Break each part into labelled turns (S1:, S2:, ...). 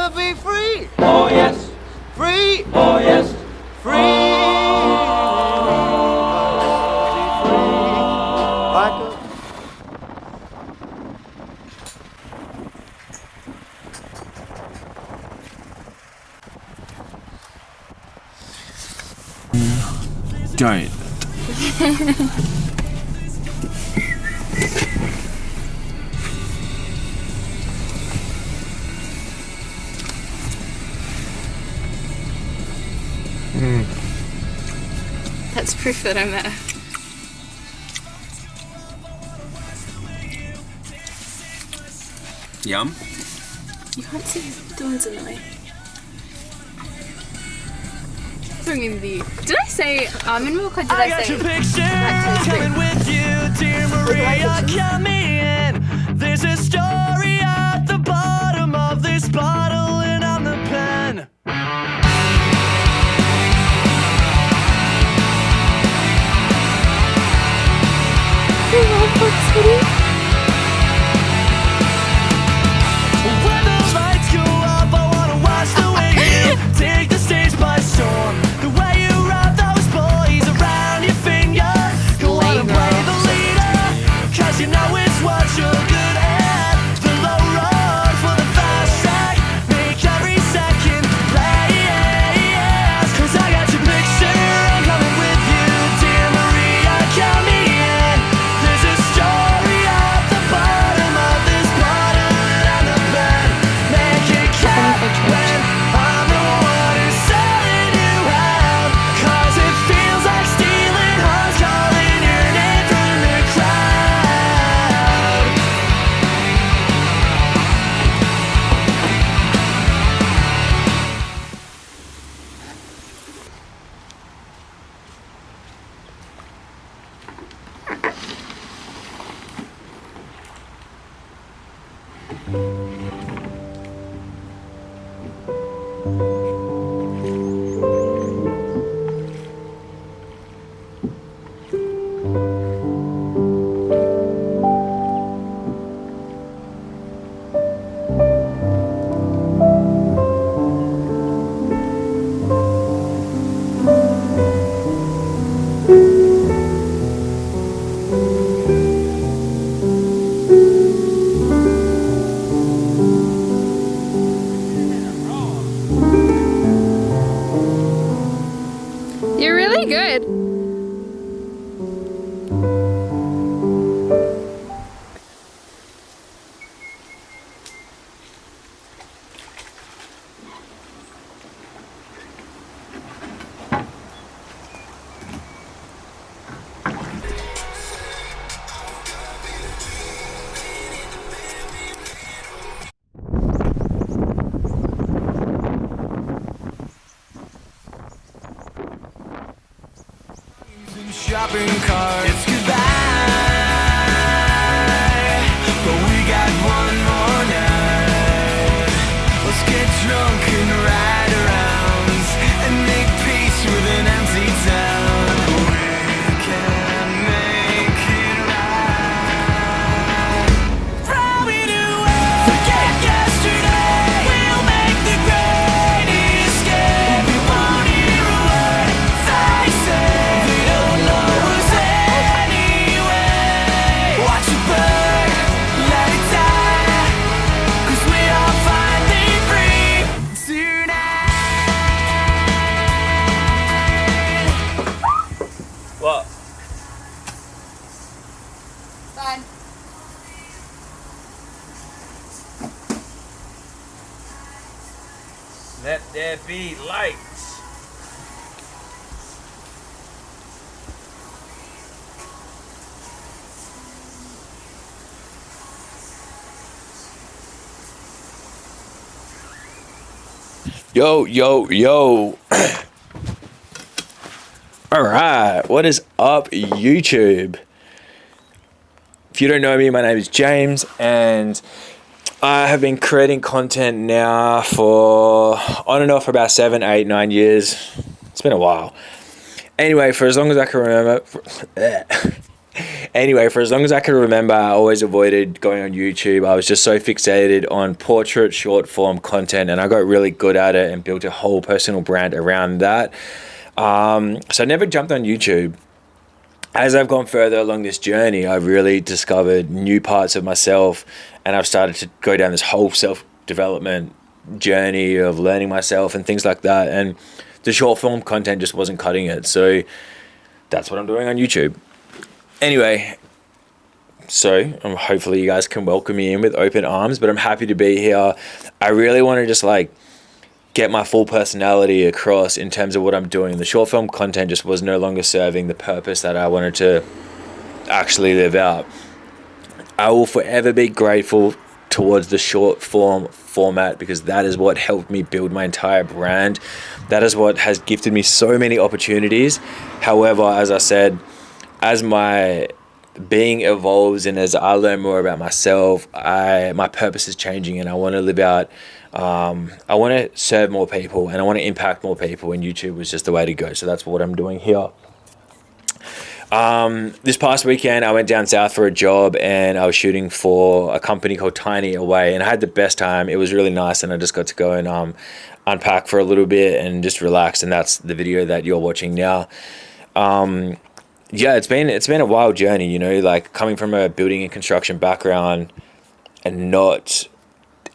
S1: wanna be free.
S2: Oh yes,
S1: Free.
S2: oh yes,
S1: Free. Like a
S3: Don't.
S4: That's proof that I'm there.
S3: Yum.
S4: You can't see the ones in the way. Bringing the. Did I say almond milk or did I
S5: got
S4: say?
S5: your picture coming with you, dear Maria. Come in. There's a story at the bottom of this bottle, and I'm the pen. When the lights go up, I wanna watch the way you take the stage by storm. The way you wrap those boys around your finger. You wanna play the leader, 'cause you know it's what you're good at. The low road for the fast track, make every second last. 'Cause I got your picture, I'm coming with you, dear Maria. Come in. There's a story at the bottom of this bottle, and I'm the pen. Make it count when I'm the one who's selling you out. 'Cause it feels like stealing hearts, calling your name from the crowd.
S4: You're really good.
S5: Shopping cart, it's goodbye. But we got one more night. Let's get drunk and ride around and make peace with an empty town. We can make it right. Probably do it. Forget yesterday. We'll make the great escape. We won't hear a word they say. They don't know us anyway. Watch it burn, let it die. 'Cause we are finally free tonight.
S2: what?
S4: Fine.
S2: Let there be light.
S3: Yo, yo, yo. Alright, what is up, YouTube? If you don't know me, my name is James, and I have been creating content now for, on and off, for about 7, 8, 9 years. It's been a while. Anyway, for as long as I can remember, Anyway, for as long as I can remember, I always avoided going on YouTube. I was just so fixated on portrait, short form content, and I got really good at it and built a whole personal brand around that. So I never jumped on YouTube. As I've gone further along this journey, I've really discovered new parts of myself, and I've started to go down this whole self-development journey of learning myself and things like that. And the short form content just wasn't cutting it. So that's what I'm doing on YouTube. Anyway, so hopefully you guys can welcome me in with open arms, but I'm happy to be here. I really want to just like get my full personality across in terms of what I'm doing. The short film content just was no longer serving the purpose that I wanted to actually live out. I will forever be grateful towards the short form format, because that is what helped me build my entire brand. That is what has gifted me so many opportunities. However, as I said, as my being evolves and as I learn more about myself, my purpose is changing, and I want to live out. I want to serve more people, and I want to impact more people, and YouTube was just the way to go. So that's what I'm doing here. This past weekend, I went down south for a job, and I was shooting for a company called Tiny Away, and I had the best time. It was really nice, and I just got to go and unpack for a little bit and just relax, and that's the video that you're watching now. Yeah, it's been a wild journey, you know, like coming from a building and construction background and not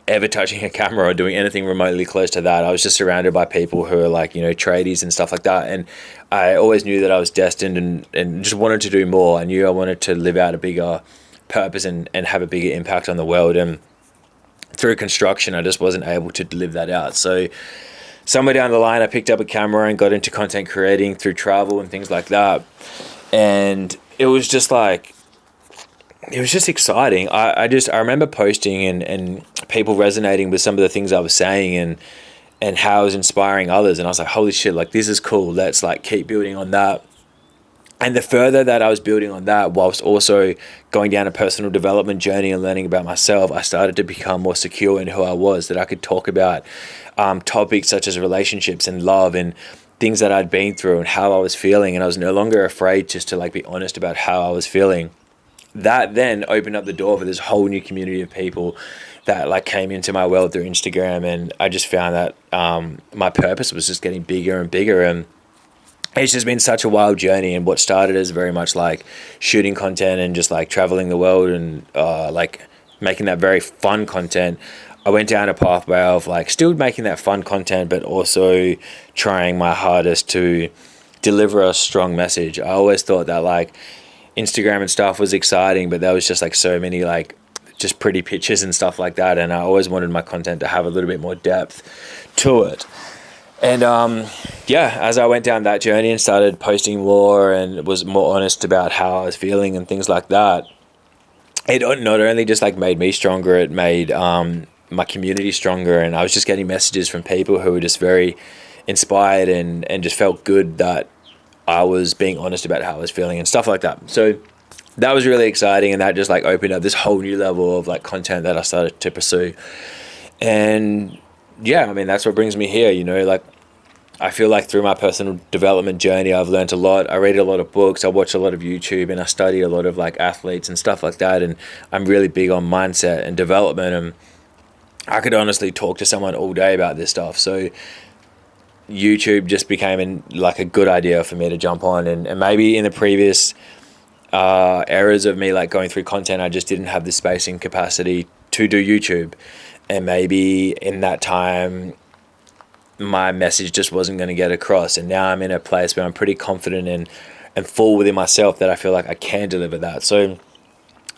S3: ever touching a camera or doing anything remotely close to that. I was just surrounded by people who are like, you know, tradies and stuff like that. And I always knew that I was destined and just wanted to do more. I knew I wanted to live out a bigger purpose and have a bigger impact on the world. And through construction, I just wasn't able to live that out. So somewhere down the line, I picked up a camera and got into content creating through travel and things like that. And it was just like, it was just exciting. I remember posting and people resonating with some of the things I was saying and how I was inspiring others. And I was like, holy shit, like this is cool. Let's like keep building on that. And the further that I was building on that, whilst also going down a personal development journey and learning about myself, I started to become more secure in who I was, that I could talk about topics such as relationships and love and things that I'd been through and how I was feeling. And I was no longer afraid just to like be honest about how I was feeling. That then opened up the door for this whole new community of people that like came into my world through Instagram. And I just found that my purpose was just getting bigger and bigger. And it's just been such a wild journey. And what started as very much like shooting content and just like traveling the world and like making that very fun content, I went down a pathway of like still making that fun content, but also trying my hardest to deliver a strong message. I always thought that like Instagram and stuff was exciting, but there was just like so many like just pretty pictures and stuff like that. And I always wanted my content to have a little bit more depth to it. And yeah, as I went down that journey and started posting more and was more honest about how I was feeling and things like that, it not only just like made me stronger, it made my community stronger. And I was just getting messages from people who were just very inspired and just felt good that I was being honest about how I was feeling and stuff like that. So that was really exciting, and that just like opened up this whole new level of like content that I started to pursue. And yeah, I mean, that's what brings me here, you know, like I feel like through my personal development journey, I've learned a lot. I read a lot of books, I watch a lot of YouTube, and I study a lot of like athletes and stuff like that. And I'm really big on mindset and development, and I could honestly talk to someone all day about this stuff. So YouTube just became like a good idea for me to jump on. And maybe in the previous eras of me like going through content, I just didn't have the space and capacity to do YouTube. And maybe in that time, my message just wasn't going to get across. And now I'm in a place where I'm pretty confident and full within myself that I feel like I can deliver that. So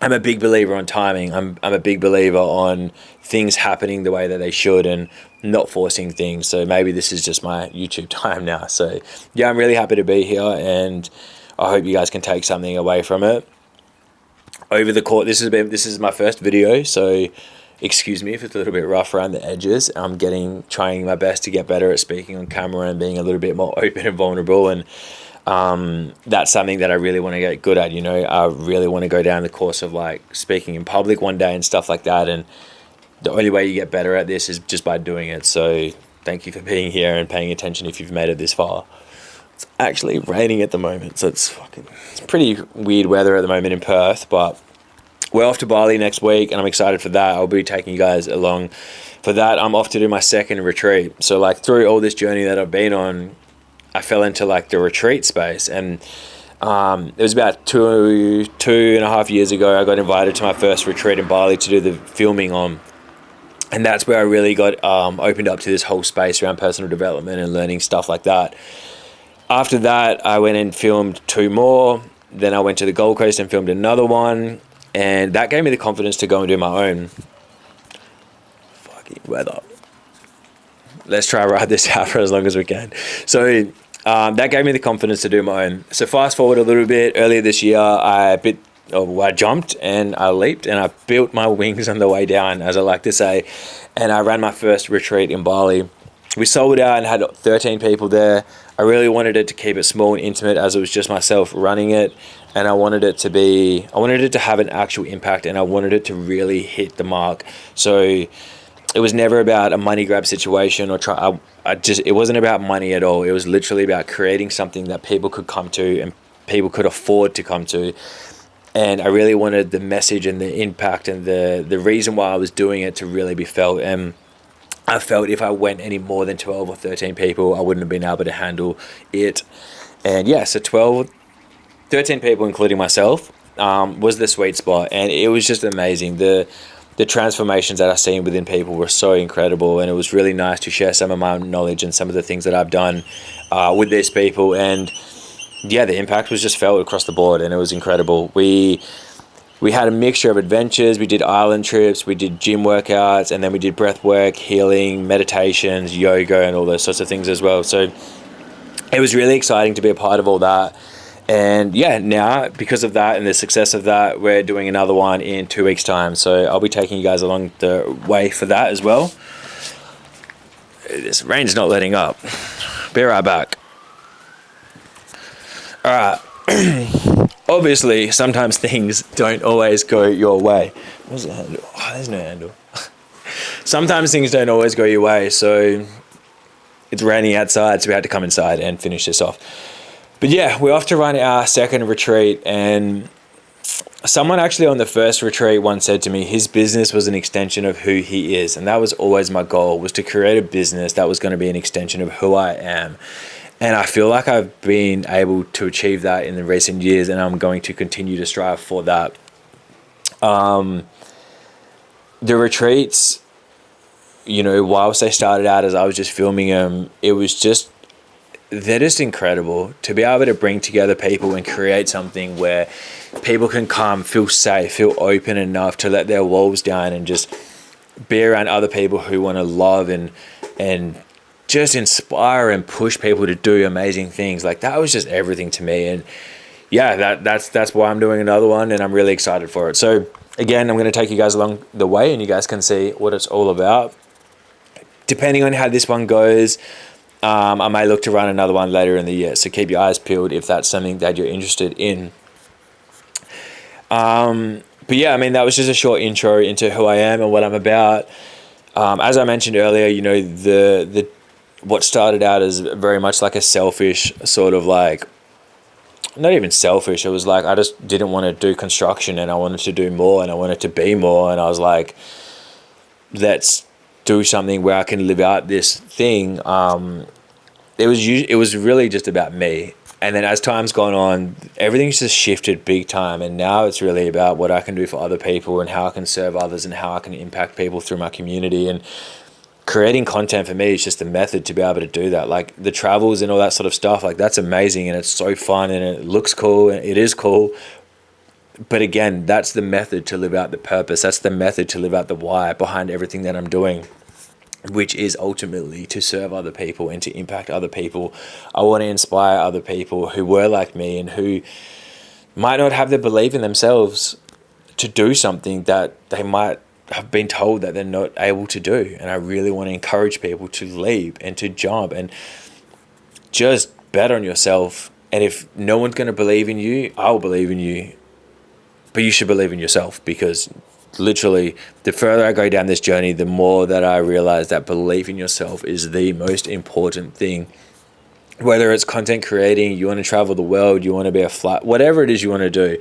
S3: I'm a big believer on timing. I'm a big believer on things happening the way that they should and not forcing things. So maybe this is just my YouTube time now. So yeah, I'm really happy to be here, and I hope you guys can take something away from it. Over the course, this is my first video, so excuse me if it's a little bit rough around the edges. I'm trying my best to get better at speaking on camera and being a little bit more open and vulnerable. And that's something that I really want to get good at. You know, I really want to go down the course of like speaking in public one day and stuff like that. And the only way you get better at this is just by doing it. So thank you for being here and paying attention if you've made it this far. It's actually raining at the moment, so it's pretty weird weather at the moment in Perth, but we're off to Bali next week, and I'm excited for that. I'll be taking you guys along for that. I'm off to do my second retreat. So like through all this journey that I've been on, I fell into like the retreat space, and it was about two and a half years ago. I got invited to my first retreat in Bali to do the filming on, and that's where I really got opened up to this whole space around personal development and learning stuff like that. After that, I went and filmed 2 more. Then I went to the Gold Coast and filmed another one, and that gave me the confidence to go and do my own. Fucking weather. Let's try ride this out for as long as we can. So that gave me the confidence to do my own. So fast forward a little bit, earlier this year, I jumped and I leaped and I built my wings on the way down, as I like to say, and I ran my first retreat in Bali. We sold out and had 13 people there. I really wanted it to keep it small and intimate, as it was just myself running it, and I wanted it to have an actual impact, and I wanted it to really hit the mark. So it was never about a money grab situation or it wasn't about money at all. It was literally about creating something that people could come to and people could afford to come to. And I really wanted the message and the impact and the reason why I was doing it to really be felt. And I felt if I went any more than 12 or 13 people, I wouldn't have been able to handle it. And yeah, so 13 people, including myself, was the sweet spot. And it was just amazing. The transformations that I've seen within people were so incredible. And it was really nice to share some of my knowledge and some of the things that I've done with these people. And yeah, the impact was just felt across the board, and it was incredible. We had a mixture of adventures. We did island trips, we did gym workouts, and then we did breath work, healing, meditations, yoga, and all those sorts of things as well. So it was really exciting to be a part of all that. And yeah, now because of that and the success of that, we're doing another one in 2 weeks' time. So I'll be taking you guys along the way for that as well. This rain's not letting up. Be right back. All right. Obviously, sometimes things don't always go your way. Where's the handle? Oh, there's no handle. Sometimes things don't always go your way, so it's raining outside, so we had to come inside and finish this off. But yeah, we're off to run our second retreat, and someone actually on the first retreat once said to me, his business was an extension of who he is, and that was always my goal, was to create a business that was going to be an extension of who I am. And I feel like I've been able to achieve that in the recent years, and I'm going to continue to strive for that. The retreats, whilst they started out as I was just filming them, they're just incredible to be able to bring together people and create something where people can come, feel safe, feel open enough to let their walls down and just be around other people who want to love and just inspire and push people to do amazing things. Like, that was just everything to me. And yeah, that's why I'm doing another one, and I'm really excited for it. So again, I'm going to take you guys along the way, and you guys can see what it's all about. Depending on how this one goes, I may look to run another one later in the year. So keep your eyes peeled if that's something that you're interested in. But yeah, that was just a short intro into who I am and what I'm about. As I mentioned earlier, the what started out as very much like a selfish sort of like, not even selfish, it was like I just didn't want to do construction, and I wanted to do more, and I wanted to be more, and I was like, let's do something where I can live out this thing. It was really just about me. And then as time's gone on, everything's just shifted big time, and now it's really about what I can do for other people and how I can serve others and how I can impact people through my community. And creating content for me is just a method to be able to do that. Like the travels and all that sort of stuff, like that's amazing, and it's so fun, and it looks cool, and it is cool. But again, that's the method to live out the purpose. That's the method to live out the why behind everything that I'm doing, which is ultimately to serve other people and to impact other people. I want to inspire other people who were like me and who might not have the belief in themselves to do something that they might have been told that they're not able to do. And I really want to encourage people to leap and to jump and just bet on yourself. And if no one's going to believe in you, I'll believe in you. But you should believe in yourself, because literally the further I go down this journey, the more that I realize that belief in yourself is the most important thing Whether it's content creating, you want to travel the world, you want to be a flight, whatever it is you want to do.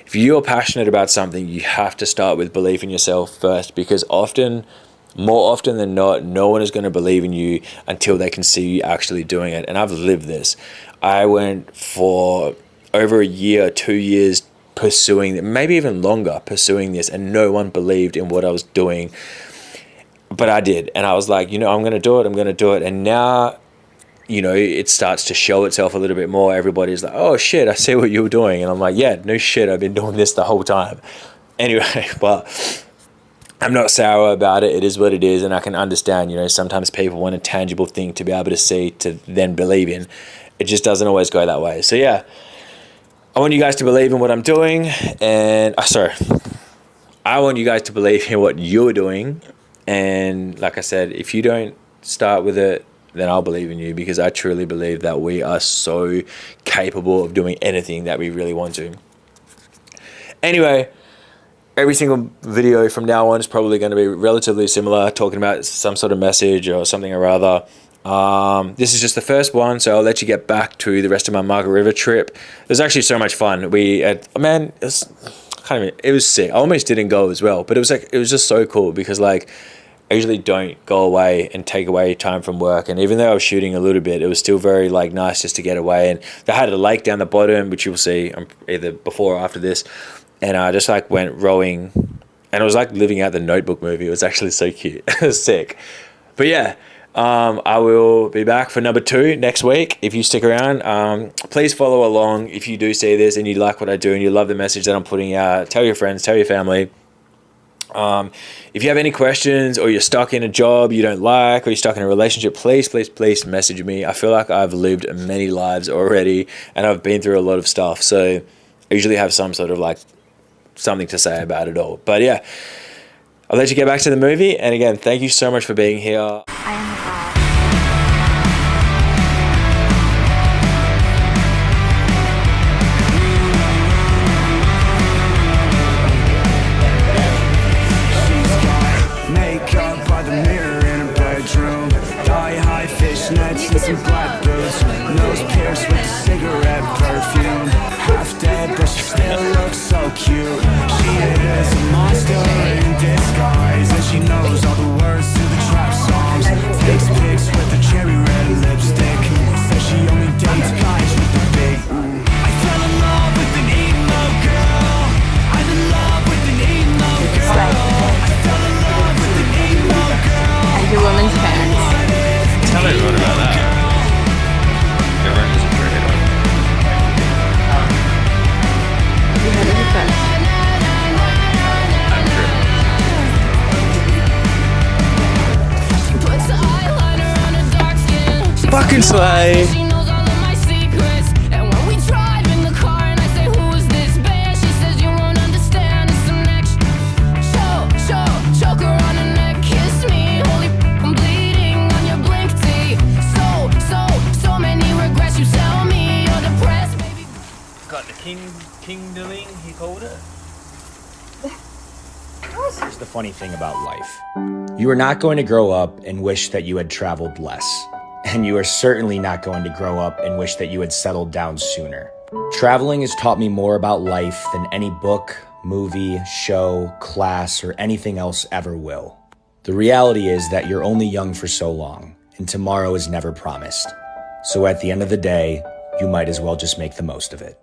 S3: If you're passionate about something, you have to start with belief in yourself first, because more often than not, no one is going to believe in you until they can see you actually doing it. And I've lived this. I went for over a year, 2 years pursuing, maybe even longer, pursuing this, and no one believed in what I was doing. But I did. And I was like, I'm going to do it. And now, it starts to show itself a little bit more. Everybody's like, oh shit, I see what you were doing. And I'm like, yeah, no shit, I've been doing this the whole time. Anyway, but I'm not sour about it. It is what it is. And I can understand, sometimes people want a tangible thing to be able to see, to then believe in. It just doesn't always go that way. So yeah, I want you guys to believe in what I'm doing. And I want you guys to believe in what you're doing. And like I said, if you don't start with it, then I'll believe in you, because I truly believe that we are so capable of doing anything that we really want to. Anyway, every single video from now on is probably going to be relatively similar, talking about some sort of message or something or other. This is just the first one, so I'll let you get back to the rest of my Margaret River trip. It was actually so much fun. It was sick. I almost didn't go as well, but it was just so cool, because I usually don't go away and take away time from work. And even though I was shooting a little bit, it was still very nice just to get away. And they had a lake down the bottom, which you will see either before or after this. And I just went rowing, and it was like living out the Notebook movie. It was actually so cute. It was sick. But yeah, I will be back for number 2 next week. If you stick around, please follow along. If you do see this and you like what I do and you love the message that I'm putting out, tell your friends, tell your family. If you have any questions, or you're stuck in a job you don't like, or you're stuck in a relationship, please message me. I feel like I've lived many lives already, and I've been through a lot of stuff. So I usually have some sort of something to say about it all. But yeah, I'll let you get back to the movie. And again, thank you so much for being here.
S6: I am a god.
S5: Makeup by the mirror in her bedroom. Thigh-high fishnets and some black boots. Nose pierced with a cigarette perfume. Half dead, but she still looks so cute. She is a monster in disguise, and she knows all the words to the trap songs. Takes pics with the cherry red lipstick. Says she only dates guys with the big. I fell in love with an emo girl. I'm in love with an emo girl. I fell in love with an emo girl.
S4: And your woman's parents.
S2: Tell everyone about that. Everyone just heard it.
S4: You heard it first.
S2: I'm true.
S5: Puts eyeliner on her dark skin.
S3: Fucking slay.
S5: She knows all of my secrets. And when we drive in the car and I say, who is this band? She says, you won't understand. It's some next choke her on her neck. Kiss me. Holy I'm bleeding on your blink tee. So many regrets. You tell me you're depressed, baby.
S2: Got the kindling, he called it.
S7: Here's the funny thing about life. You are not going to grow up and wish that you had traveled less. And you are certainly not going to grow up and wish that you had settled down sooner. Traveling has taught me more about life than any book, movie, show, class, or anything else ever will. The reality is that you're only young for so long, and tomorrow is never promised. So at the end of the day, you might as well just make the most of it.